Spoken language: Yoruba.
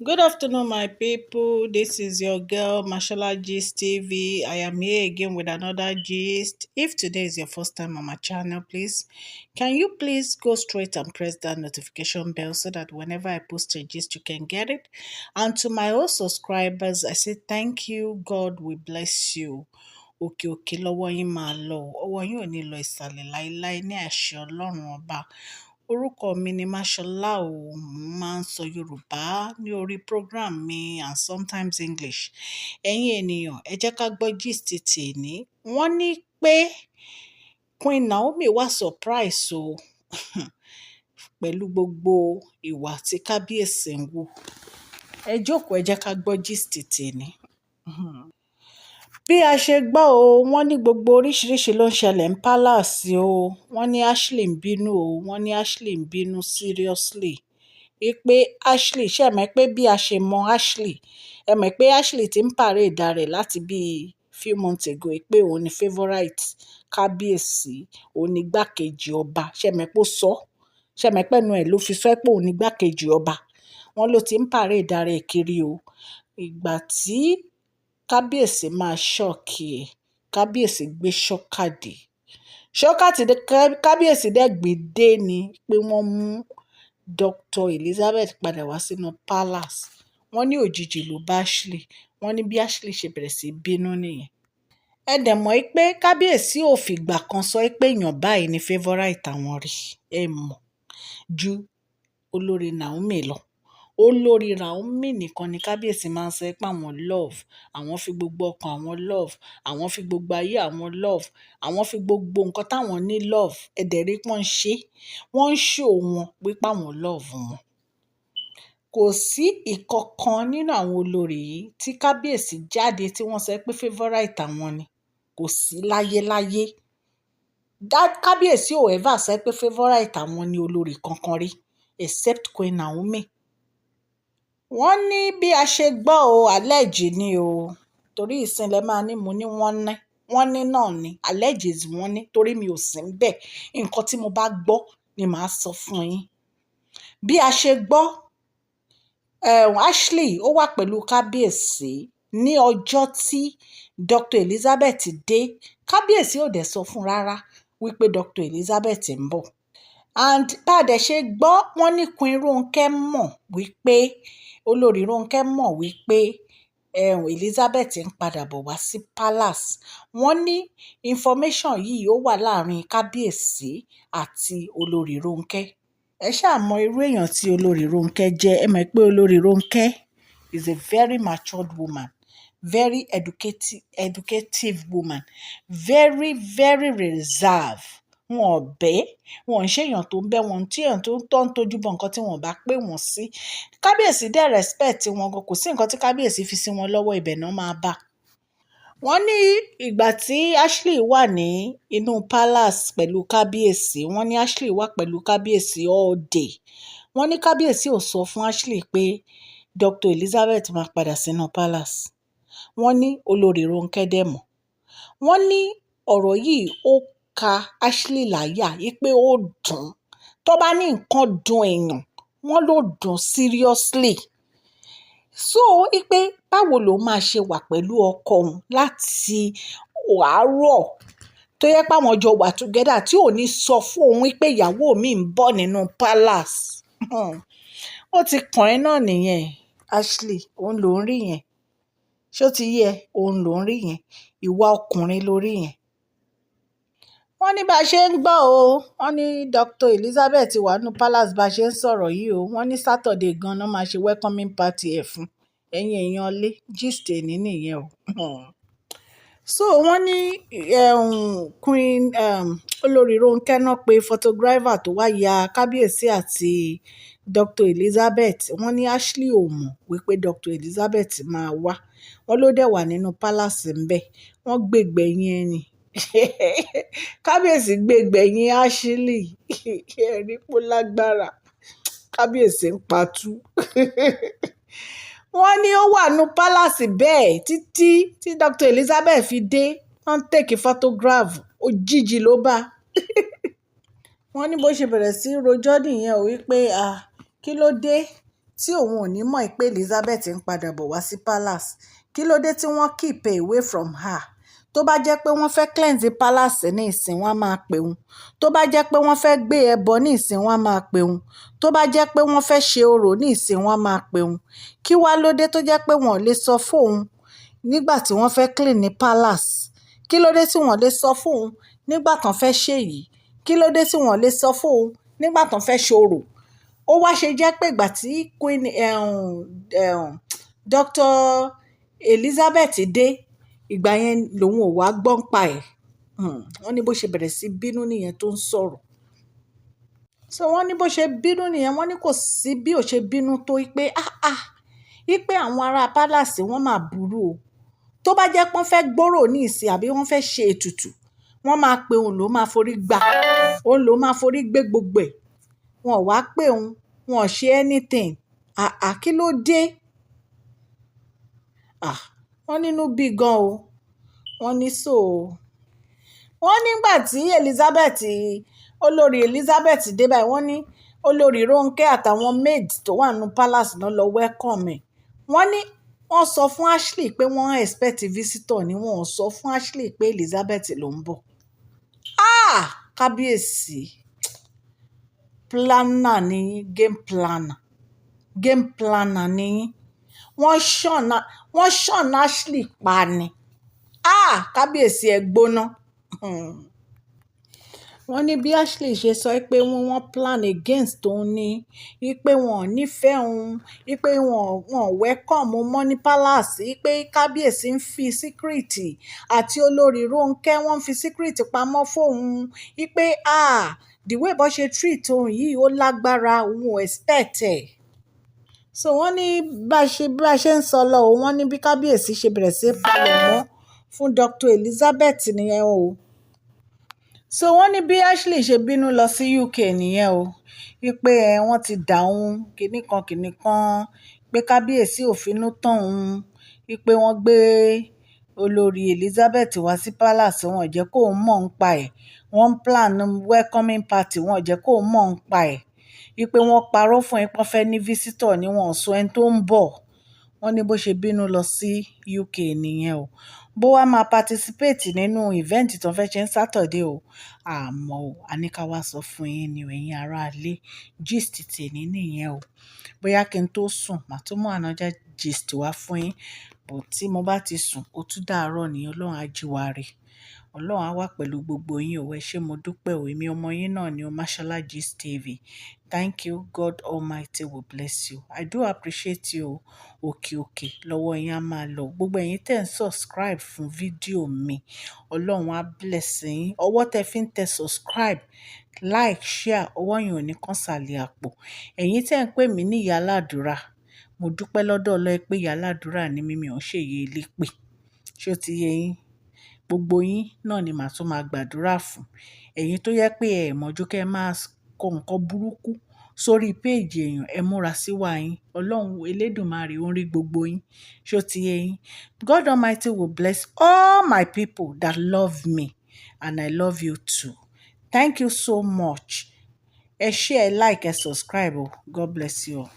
Good afternoon, my people. This is your girl, Mashallah Gist TV. I am here again with another gist. If today is your first time on my channel, can you please go straight and press that notification bell so that whenever I post a gist, you can get it? And to my old subscribers, I say thank you. God will bless you. Òkè òkè lọ́wọ́ yín máa lọ ọwọ́ yín ò ní lọ ìsàlẹ̀ láéláé ní àṣẹ Ọlọ́run ọba. Orúkọ mi ni Máṣọlá o, mo máa ń sọ Yorùbá ní orí program mi and sometimes English. Ẹ̀yin ènìyàn, ẹ jẹ́ ká gbọ́ gist tèní. Wọ́n ní pé Queen Naomi wà surprise o pẹ̀lú gbogbo ìwà tí kábíyèsí ń wù. Ẹ jókòó, ẹ jẹ́ ká gbọ́ gist tèní. Bí a ṣe gbọ́ o, wọ́n ní gbogbo oríṣiríṣi ló ń ṣẹlẹ̀ ní palace o. Wọ́n ní Ashley ń bínú o, wọ́n ní Ashley ń bínú seriously. Pé Ashley, ṣé ẹ mọ̀ pé bí a ṣe mọ Ashley, ẹ mọ̀ pé Ashley ti ń parade rẹ̀ láti bí few months ago pé òun ni favourite kábíyèsí, òun ni igbákejì ọba. Ṣé ẹ mọ̀ pé ó sọ? Ṣé ẹ mọ̀ pé ẹnu ẹ̀ ló fi sọ pé òun ni igbákejì ọba? Wọ́n ló ti ń parade rẹ̀ kiri o. Ìgbà tí kábíyèsí máa ṣọ́ọ̀kì ẹ̀, kábíyèsí gbé ṣọ́kàdé. Ṣọ́kàtì kábíyèsí dẹ̀ gbé dé ni pé wọ́n mú Dr. Elizabeth padà wá sínú palace. Wọ́n ní òjijì ló bá Ashley. Wọ́n ní bí Ashley ṣe bẹ̀rẹ̀ sí bínú nìyẹn. Ẹ dẹ̀ mọ̀ pé kábíyèsí ò fìgbà kan sọ pé èèyàn báyìí ni favourite àwọn rí. Ẹ mọ̀ ju olórí Naomi lọ. Olórí Naomi nìkan ni kábíyèsí máa ń sọ pé àwọn love, àwọn fi gbogbo ọkàn àwọn love, àwọn fi gbogbo ayé àwọn love, àwọn fi gbogbo nǹkan táwọn ní love. Ẹ̀dẹ̀ rí pọ́n ṣe, wọ́n ń show wọn wípé àwọn love wọn. Kò sí ìkankan nínú àwọn olórí yìí tí kábíyèsí jáde tí wọ́n sọ pé favourite àwọn ni. Kò sí láyéláyé. Kábíyèsí ò ever sọ pé favourite àwọn ni olórí kankan rí except Queen Naomi. Wọ́n ní bí a ṣe gbọ́ o, allege ni o, torí ìsìnlẹ̀ máa ní mo ní wọ́n ní náà ni alleges wọ́n ní torí mi ò sí níbẹ̀. Nǹkan tí mo bá gbọ́ ni màá sọ fún yín. Bí a ṣe gbọ́, Ashley ó wà pẹ̀lú kábíyèsí ní ọjọ́ tí Dr. Elizabeth dé. Kábíyèsí ò dẹ̀ sọ fún rárá wípé Dr. Elizabeth ń bọ̀. And bá a dẹ̀ ṣe gbọ́, wọ́n ní Queen Ronke mọ̀ wípé olórí Ronke mọ̀ wípé Elizabeth ń padà bọ̀ wá sí palace. Wọ́n ní information yìí ó wà láàrin kábíyèsí àti olórí Ronke. Ẹ ṣáà mọ irú èèyàn tí olórí Ronke jẹ́. Ẹ mọ̀ pé olórí Ronke is a very matured woman, very educative woman, very very reserved. Wọn ò bẹ́, wọn ń ṣèyàn tó ń bẹ́ wọn, tí èèyàn tó ń tójú bọ nǹkan tí wọn bá pè wọ́n sí. Kábíyèsí dẹ̀ respect wọn gan, kò sí nǹkan tí kábíyèsí fi sí wọn lọ́wọ́, ibẹ̀ náà máa bá. Wọ́n ní ìgbà tí Ashley wà ní inú palace pẹ̀lú kábíyèsí, wọ́n ní Ashley wà pẹ̀lú kábíyèsí all day. Wọ́n ní kábíyèsí ò sọ fún Ashley pé Dr. Elizabeth máa padà sínú palace. Wọ́n ní olórí Ronke dẹ̀ mọ̀. Wọ́n ní ọ̀rọ̀ yìí ó ka Ashley láyà pé ó dùn. Tó bá ní nǹkan dùn èèyàn, wọ́n ló dùn seriously. So pé báwo ló máa ṣe wà pẹ̀lú ọkọ òun láti àárọ̀ tó yẹ pé àwọn jọ wà together tí ò ní sọ fún òun pé ìyàwó mi ń bọ̀ nínú palace. Ó ti kàn ẹ́ náà nìyẹn. Ashley, òun ló ń rí yẹn. Ṣó ti yẹ? Òun ló ń rí yẹn. Ìwà ọkùnrin ló rí yẹn. Wọ́n ní bá a ṣe ń gbọ́ o, wọ́n ní Dr. Elizabeth wà nínú palace bá a ṣe ń sọ̀rọ̀ yìí o. Wọ́n ní Saturday gan-an máa ṣe welcoming party ẹ̀ fún ẹ̀yin èèyàn lé gist ní nìyẹn o. So wọ́n ní Queen olórí Ronke náà pé photographer tó wá ya kábíyèsí àti Dr. Elizabeth. Wọ́n ní Ashley ò mọ̀ wípé Dr. Elizabeth máa wá. Wọ́n ló dẹ̀ wà nínú palace ńbẹ̀. Wọ́n gbègbẹ̀yìn ẹni. Kábíyèsí gbègbẹ̀yìn Ashley. Ẹ̀rí pó lágbára. Kábíyèsí ń patú. Wọ́n ní ó wà nínú palace bẹ́ẹ̀ títí tí Dr. Elizabeth fi dé. Wọ́n take photograph. Òjijì ló bá. Wọ́n ní bó ṣe bẹ̀rẹ̀ sí rojọ́ nìyẹn o wípé kí ló dé tí òun ò ní mọ̀ pé Elizabeth ń padà bọ̀ wá sí palace? Kí ló dé tí wọ́n keep her away from her? Tó bá jẹ́ pé wọ́n fẹ́ cleanse palace ní ìsìn wọn á máa pè òun. Tó bá jẹ́ pé wọ́n fẹ́ gbé ẹbọ ní ìsìn wọn á máa pè òun. Tó bá jẹ́ pé wọ́n fẹ́ ṣe orò ní ìsìn wọn á máa pè òun. Kí wá ló dé tó jẹ́ pé wọn ò lè sọ fóun nígbà tí wọ́n fẹ́ clean ní palace? Kí ló dé tí wọ́n lè sọ fóun nígbà tán fẹ́ ṣèyí? Kí ló dé tí wọ́n lè sọ fóun nígbà tán fẹ́ ṣorò? Ó wá ṣe jẹ́ pé ìgbà tí Dr. Elizabeth dé, ìgbà yẹn lòun ò wá gbọ́n pa ẹ̀. Wọ́n ní bó ṣe bẹ̀rẹ̀ sí bínú nìyẹn tó ń sọ̀rọ̀. So wọ́n ní bó ṣe bínú nìyẹn, wọ́n ní kò sí bí ò ṣe bínú tó pé wípé àwọn ará palace wọ́n máa burú o. Tó bá jẹ́ pé wọ́n fẹ́ gbórò ní ìsìn àbí wọ́n fẹ́ ṣe ètùtù, wọ́n máa pe òun ló máa forí gbà. Òun ló máa forí gbé gbogbo ẹ̀. Wọn ò wá pé òun, wọn ò ṣe anything. Kí ló dé? Wọ́n nínú bí gan o. Wọ́n ní wọ́n nígbà tí Olori Elizabeth dé báyìí, wọ́n ní Olori Ronke àtàwọn maid tó wà nínú palace náà lọ welcome ẹ̀. Wọ́n ní wọ́n sọ fún Ashley pé wọ́n expect visitor ni wọ́n ò sọ fún Ashley pé Elizabeth ló ń bọ̀. Kábíyèsí planner ni game planner ni wọ́n ṣọ̀n Ashley pa ni. Kábíyèsí ẹ gbóná. Wọ́n ní bí Ashley ṣe sọ pé wọ́n plan against òun ni, wípé wọn ò nífẹ̀ẹ́ òun, wípé wọn ò welcome òun mọ́ ní palace, wípé kábíyèsí ń fi secret àti olórí Ronke wọ́n ń fi secret pamọ́ fóun, wípé the way bó ṣe treat òun yìí ó lágbára, òun ò expect ẹ̀. So wọ́n ní bá ṣe ń sọ lọ, wọ́n ní bí kábíyèsí ṣe bẹ̀rẹ̀ sí palẹ̀ mọ́ fún Dr. Elizabeth nìyẹn o. So wọ́n ní bí Ashley ṣe bínú lọ sí UK nìyẹn o, wípé wọ́n ti dà òun kìnnìkan pé kábíyèsí ò finú tán òun, wípé wọ́n gbé olórí Elizabeth wá sí palace, wọn ò jẹ́ kó mọ̀ ń pa ẹ̀. Wọ́n plan welcoming party, wọn ò jẹ́ kó mọ̀ ń pa ẹ̀. Wípé wọ́n parọ́ fún ẹ pé wọ́n fẹ́ ní visitor ni wọn ò sọ ẹni tó ń bọ̀. Wọ́n ní bó ṣe bínú lọ sí UK nìyẹn o. Bó wá máa participate nínú event tó fẹ́ ṣe ní Saturday o. Àmọ́ o, a ní ká wá sọ fún yín ni ẹ̀yin aráalé. Gist tèmi nìyẹn o. Bóyá kí n tó sùn, màá tún mú another gist wá fún yín. But tí mo bá ti sùn, ó tún dàárọ̀ ni Ọlọ́run á jí wa rè. Ọlọ́run á wà pẹ̀lú gbogbo yín o. Ẹ ṣé mo dúpẹ́ o. Èmi ọmọ yín náà ni o, Mashola Gist TV. Thank you. God Almighty will bless you. I do appreciate you. Òkè lọ́wọ́ yín á máa lọ. Gbogbo ẹ̀yin tẹ́ ń subscribe fún fídíò mi, Ọlọ́run á bless yín. Ọwọ́ tẹ́ fi ń tẹ subscribe, like, share, ọwọ́ yín ò ní kán sàlẹ̀ àpò. Ẹ̀yin tẹ́ ń pè mí ní ìyá aládùúrà, mo dúpẹ́ lọ́dọ̀ Ọlọ́run pé ìyá aládùúrà ni mí ò ń ṣe ìyá elépè. Ṣé ó ti yé yín? Gbogbo yín náà ni màá tún máa gbàdúrà fún. Ẹ̀yin tó yẹ pé ẹ mọ̀jú kẹ́ máa kọ nǹkan burúkú sórí péèjì èèyàn, ẹ múra síwá yín. Ọlọ́run Elédùmarè ó ń rí gbogbo yín. Ṣé ó ti yé yín? God Almighty will bless all my people that love me, and I love you too. Thank you so much. Ẹ share, like, ẹ subscribe o. God bless you all.